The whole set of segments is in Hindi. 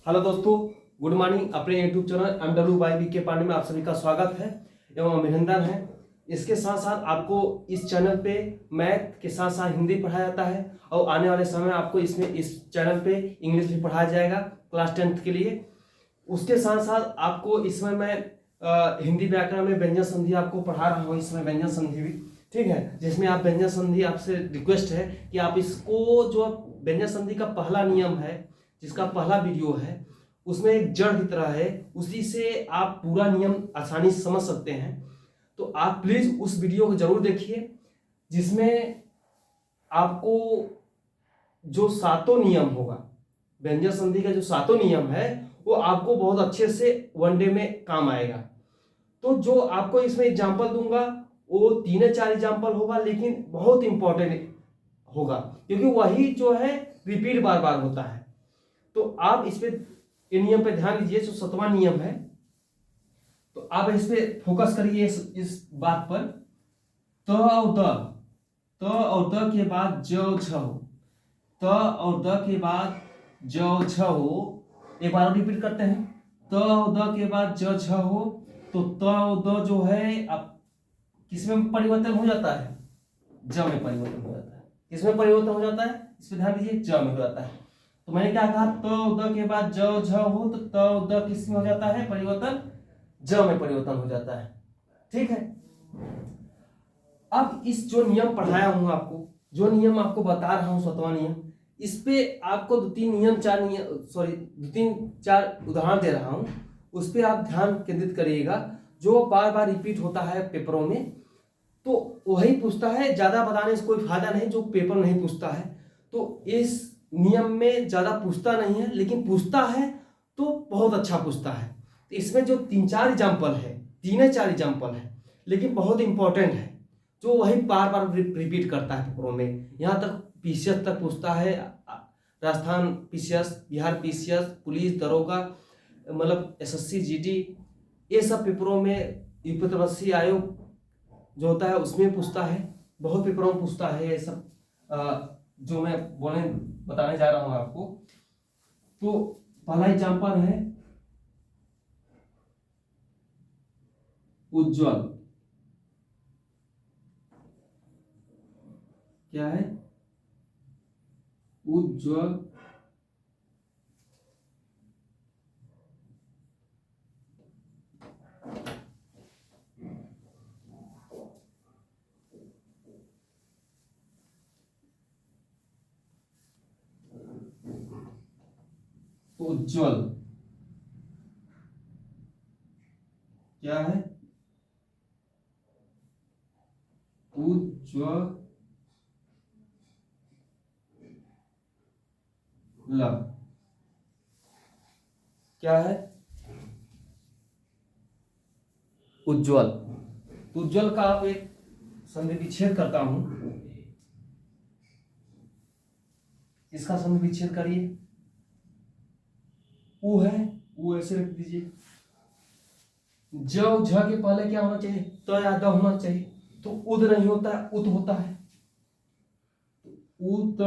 हेलो दोस्तों, गुड मॉर्निंग। अपने यूट्यूब चैनल MW पांडे में आप सभी का स्वागत है एवं अभिनंदन है। इसके साथ साथ आपको इस चैनल पे मैथ के साथ साथ हिंदी पढ़ाया जाता है और आने वाले समय में आपको इस चैनल पे इंग्लिश भी पढ़ाया जाएगा क्लास 10th के लिए। उसके साथ साथ आपको इसमें मैं हिंदी व्याकरण में व्यंजन संधि आपको पढ़ा रहा हूँ। इसमें व्यंजन संधि भी ठीक है, जिसमें आप व्यंजन संधि, आपसे रिक्वेस्ट है कि आप इसको, जो व्यंजन संधि का पहला नियम है, जिसका पहला वीडियो है, उसमें एक जड़ की तरह है, उसी से आप पूरा नियम आसानी से समझ सकते हैं। तो आप प्लीज उस वीडियो को जरूर देखिए, जिसमें आपको जो सातों नियम होगा, व्यंजन संधि का जो सातों नियम है, वो आपको बहुत अच्छे से वन डे में काम आएगा। तो जो आपको इसमें एग्जाम्पल दूंगा वो 3-4 एग्जाम्पल होगा, लेकिन बहुत इंपॉर्टेंट होगा, क्योंकि वही जो है रिपीट बार बार होता है। तो आप इस पे, ये नियम पे ध्यान दीजिए। जो 7वां नियम है, तो आप इस पे फोकस करिए, इस बात पर। त और द के बाद ज छ हो, त और द के बाद ज छ हो। एक बार रिपीट करते हैं। त और द के बाद ज छ हो, तो त और द जो है अब किसमें परिवर्तन हो जाता है? ज में परिवर्तन हो जाता है। किसमें परिवर्तन हो जाता है? इस पे ध्यान दीजिए, ज में हो जाता है। तो मैंने क्या कहा? त और द के बाद ज झ हो, तो त और द किस में हो जाता है परिवर्तन? ज में परिवर्तन हो जाता है। ठीक है। अब इस जो नियम पढ़ाया हूं आपको, जो नियम आपको बता रहा हूं 7वां नियम, इस पे आपको 2-3 उदाहरण दे रहा हूं, उस पे आप ध्यान केंद्रित करिएगा। जो बार बार रिपीट होता है पेपरों में, तो वही पूछता है। ज्यादा बताने से कोई फायदा नहीं, जो पेपर नहीं पूछता है। तो इस नियम में ज्यादा पूछता नहीं है, लेकिन पूछता है तो बहुत अच्छा पूछता है। तो इसमें जो 3-4 एग्जाम्पल है, 3-4 एग्जाम्पल है, लेकिन बहुत इंपॉर्टेंट है, जो वही बार बार रिपीट करता है पेपरों में। यहाँ तक पीसीएस तक पूछता है, Rajasthan PCS, Bihar PCS, police, दरोगा, मतलब एसएससी, जीडी, ये सब पेपरों में, यूपी तपस्वी आयोग जो होता है उसमें पूछता है। बहुत पेपरों में पूछता है ये सब, जो मैं बताने जा रहा हूं आपको। तो पहला एग्जाम्पल है उज्ज्वल। क्या है? उज्ज्वल उज्ज्वल क्या है? उज्ज्वल क्या है? उज्ज्वल। उज्ज्वल का आप एक संधि विच्छेद करता हूं, इसका संधि विच्छेद करिए। उ है, उ ऐसे रख दीजिए। ज और झ के पहले क्या होना चाहिए? त या द होना चाहिए। तो उद नहीं होता है, उत होता है। उत,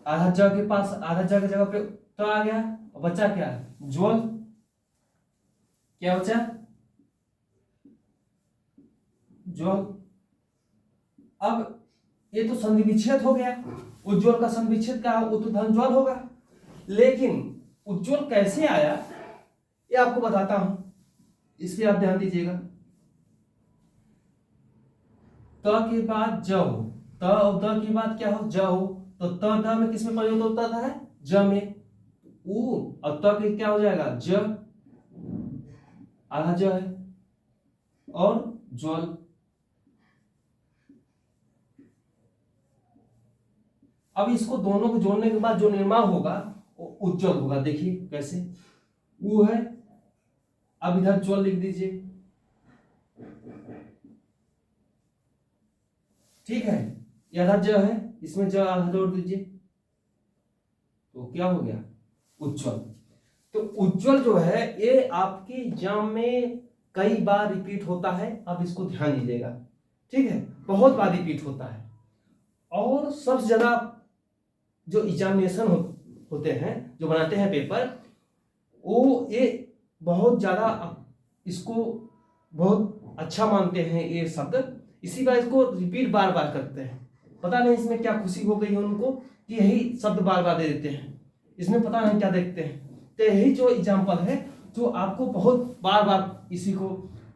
आधा ज के पास, आधा ज की जगह पे त आ गया, और बचा क्या है? ज्वल। क्या बचा? ज्वल। अब ये तो संधि विच्छेद हो गया। उज्ज्वल का संधि विच्छेद क्या है? उत धन ज्वल होगा। लेकिन उज्ज्वल कैसे आया, ये आपको बताता हूं, इस पे आप ध्यान दीजिएगा। त के बाद ज हो, त और द के बाद क्या हो? ज हो। तो त द में किसमें परिवर्तन होता था? है ज में। उ और त के क्या हो जाएगा? ज, आधा ज है, और ज्वल। अब इसको दोनों को जोड़ने के बाद जो निर्माण होगा वो उज्ज्वल होगा। देखिए कैसे, उ है, अब इधर ज्वल लिख दीजिए। ठीक है, ये आधा ज है, इसमें ज आधा जोड़ दीजिए, तो क्या हो गया? उज्ज्वल। तो उज्ज्वल जो है ये आपके एग्जाम में कई बार रिपीट होता है। आप इसको ध्यान दीजिएगा। ठीक है, बहुत बार रिपीट होता है। और सबसे ज्यादा जो एग्जामिनेशन होते हैं जो बनाते हैं पेपर, वो ये बहुत ज़्यादा इसको बहुत अच्छा मानते हैं ये शब्द, इसी बार इसको रिपीट बार बार करते हैं। पता नहीं इसमें क्या खुशी हो गई है उनको कि यही शब्द बार बार दे देते हैं, इसमें पता नहीं क्या देखते हैं। तो यही जो एग्जाम्पल है जो आपको बहुत बार बार इसी को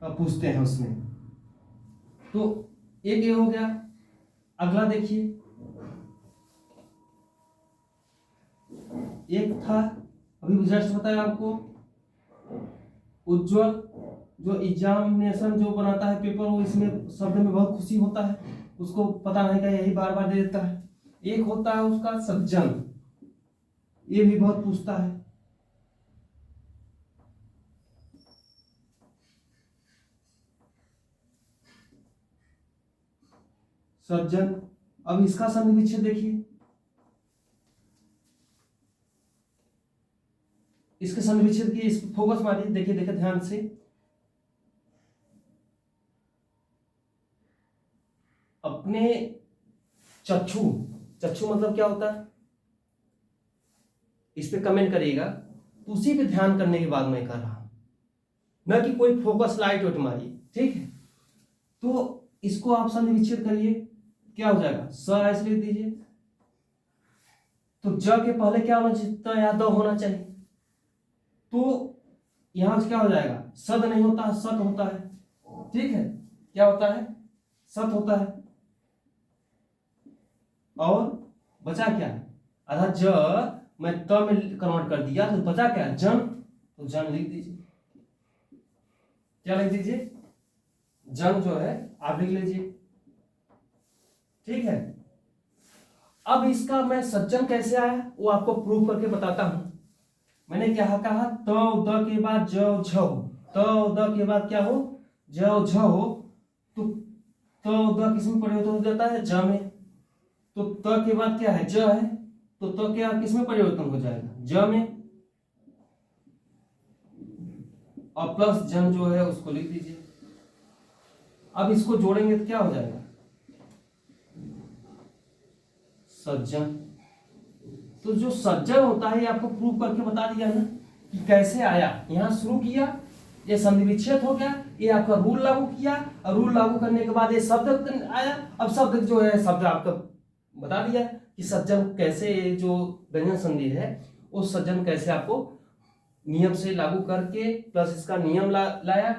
पूछते हैं उसमें। तो एक ये हो गया। अगला देखिए, एक था अभी जस्ट बताया आपको, उज्जवल जो एग्जामिनेशन जो बनाता है पेपर, वो इसमें शब्द में बहुत खुशी होता है, उसको पता नहीं क्या यही बार बार दे देता है। एक होता है उसका सज्जन, ये भी बहुत पूछता है। सज्जन, अब इसका संधि विच्छेद देखिए, इसके संधि विच्छेद की इस फोकस मारिए, देखिए देखिए ध्यान से। अपने चक्षु, चक्षु मतलब क्या होता है, इस पे कमेंट करिएगा। तो उसी पे ध्यान करने के बाद मैं कर रहा हूं, न कि कोई फोकस लाइट वाइट मारिए, ठीक है। तो इसको आप संधि विच्छेद करिए, क्या हो जाएगा, स ऐसे लिख दीजिए। तो ज के पहले क्या होना चाहिए, त या द होना चाहिए। तो यहां से क्या हो जाएगा, सद नहीं होता है, सत होता है, ठीक है। क्या होता है, सत होता है। और बचा क्या, आधा ज मैं त में कन्वर्ट कर दिया, तो बचा क्या, जन। तो जन लिख दीजिए, क्या लिख दीजिए, जन जो है आप लिख लीजिए, ठीक है। अब इसका मैं सज्जन कैसे आया वो आपको प्रूव करके बताता हूं। मैंने क्या कहा, त द के बाद ज झ हो, त द के बाद क्या हो, ज झ हो। तो त द किसमें परिवर्तन हो जाता है, ज में। तो त के बाद क्या है, ज है, तो त के बाद किसमें परिवर्तन हो जाएगा, ज में। और प्लस जन जो है उसको लिख दीजिए। अब इसको जोड़ेंगे तो क्या हो जाएगा, सज्जन। तो जो सज्जन होता है ये आपको प्रूव करके बता दिया ना कि कैसे आया। यहां शुरू किया, ये संधि विच्छेद हो गया, ये आपका रूल लागू किया, और रूल लागू करने के बाद ये शब्द आया। अब शब्द जो है, शब्द आपका बता दिया कि सज्जन कैसे, ये जो व्यंजन संधि है उस सज्जन कैसे आपको नियम से लागू करके प्लस इसका नियम लाया,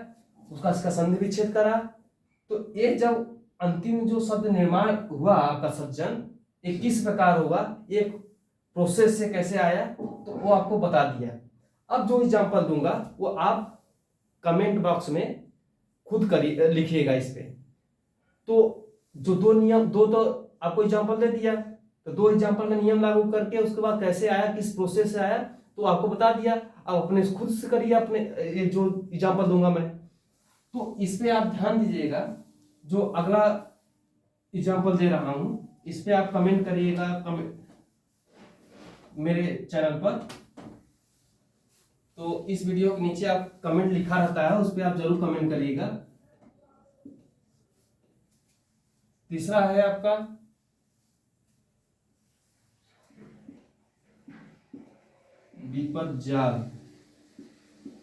उसका इसका संधि विच्छेद करा। तो ये जब अंतिम जो शब्द निर्माण हुआ आपका सज्जन, ये किस प्रकार होगा, एक प्रोसेस से कैसे आया, तो वो आपको बता दिया। अब जो एग्जांपल दूंगा वो आप कमेंट बॉक्स में खुद करिए, लिखिएगा इस पे। तो जो दो नियम, दो तो आपको एग्जांपल दे दिया, तो दो एग्जांपल का नियम लागू करके उसके बाद कैसे आया, किस प्रोसेस से आया, तो आपको बता दिया। अब अपने खुद से करिए, अपने ये जो एग्जांपल दूंगा मैं, तो इस पे आप ध्यान दीजिएगा। जो अगला एग्जांपल दे रहा हूं इस पे आप कमेंट करिएगा मेरे चैनल पर। तो इस वीडियो के नीचे आप कमेंट लिखा रहता है, उस पे आप जरूर कमेंट करिएगा। तीसरा है आपका विपद जाल,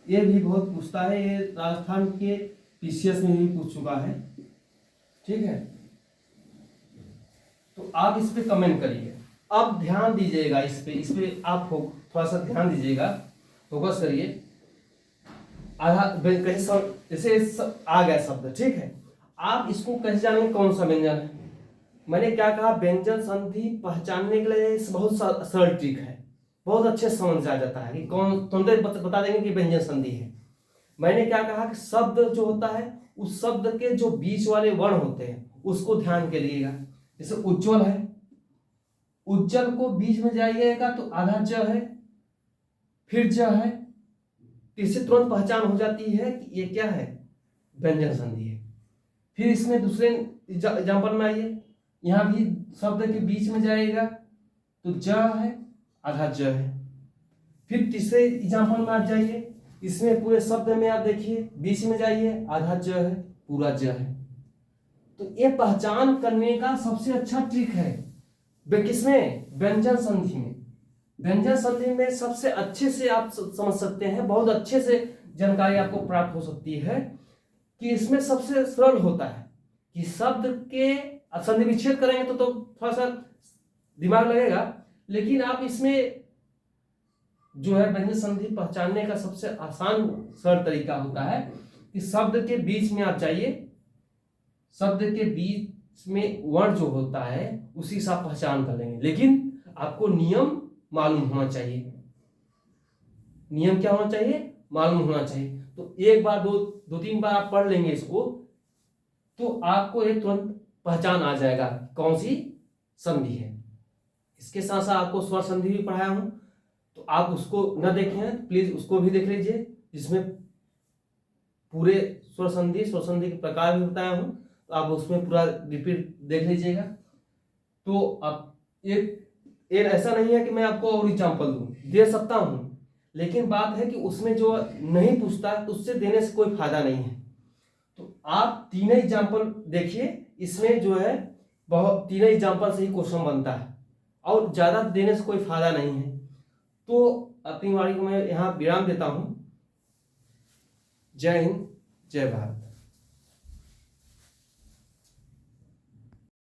ये भी बहुत पूछता है, ये राजस्थान के पीसीएस में भी पूछ चुका है, ठीक है। तो आप इस पे कमेंट करिए। अब ध्यान दीजिएगा इस पे आप थोड़ा सा ध्यान दीजिएगा, फोकस करिए। आधा कैसे जैसे आ गया शब्द, ठीक है। आप इसको कैसे जानेंगे कौन सा व्यंजन है। मैंने क्या कहा, व्यंजन संधि पहचानने के लिए बहुत सरल ट्रिक है, बहुत अच्छे से समझ आ जाता है कि कौन, तुरंत बता देंगे कि व्यंजन संधि है। मैंने क्या कहा कि शब्द जो होता है उस शब्द के जो बीच वाले वर्ण होते हैं उसको ध्यान के लिएगा। जैसे उज्जवल है, उज्जवल को बीच में जाइएगा तो आधा ज है, फिर ज है, तो इससे तुरंत पहचान हो जाती है कि ये क्या है, व्यंजन संधि है। फिर इसमें दूसरे एग्जाम्पल में आइए, यहां भी शब्द के बीच में जाएगा तो ज है, आधा ज है। फिर तीसरे एग्जाम्पल में आप जाइए, इसमें पूरे शब्द में आप देखिए बीच में जाइए, आधा ज है, पूरा ज है। तो ये पहचान करने का सबसे अच्छा ट्रिक है किसमें, व्यंजन संधि में। व्यंजन संधि में सबसे अच्छे से आप समझ सकते हैं, बहुत अच्छे से जानकारी आपको प्राप्त हो सकती है कि इसमें सबसे सरल होता है कि शब्द के संधि विच्छेद करेंगे तो थोड़ा सा दिमाग लगेगा, लेकिन आप इसमें जो है व्यंजन संधि पहचानने का सबसे आसान सरल तरीका होता है कि शब्द के बीच में आप जाइए, शब्द के बीच में वर्ण जो होता है उसी से आप पहचान कर लेंगे, लेकिन आपको नियम मालूम होना चाहिए। नियम क्या होना चाहिए? मालूम होना चाहिए। तो एक बार दो तीन बार आप पढ़ लेंगे इसको तो आपको एक तुरंत पहचान आ जाएगा कौन सी संधि है। इसके साथ साथ आपको स्वर संधि भी पढ़ाया हूं, तो आप उसको न देखें प्लीज उसको भी देख लीजिए, जिसमें पूरे स्वर संधि के प्रकार भी बताया हूं, तो आप उसमें पूरा रिपीट देख लीजिएगा। तो आप एक ऐसा नहीं है कि मैं आपको और एग्जाम्पल दूं, दे सकता हूं, लेकिन बात है कि उसमें जो नहीं पूछता तो उससे देने से कोई फायदा नहीं है। तो आप तीनों एग्जाम्पल देखिए, इसमें जो है बहुत तीनों एग्जाम्पल से ही क्वेश्चन बनता है और ज्यादा देने से कोई फायदा नहीं है। तो अपनी वाणी को मैं यहाँ विराम देता हूं। जय हिंद, जय भारत।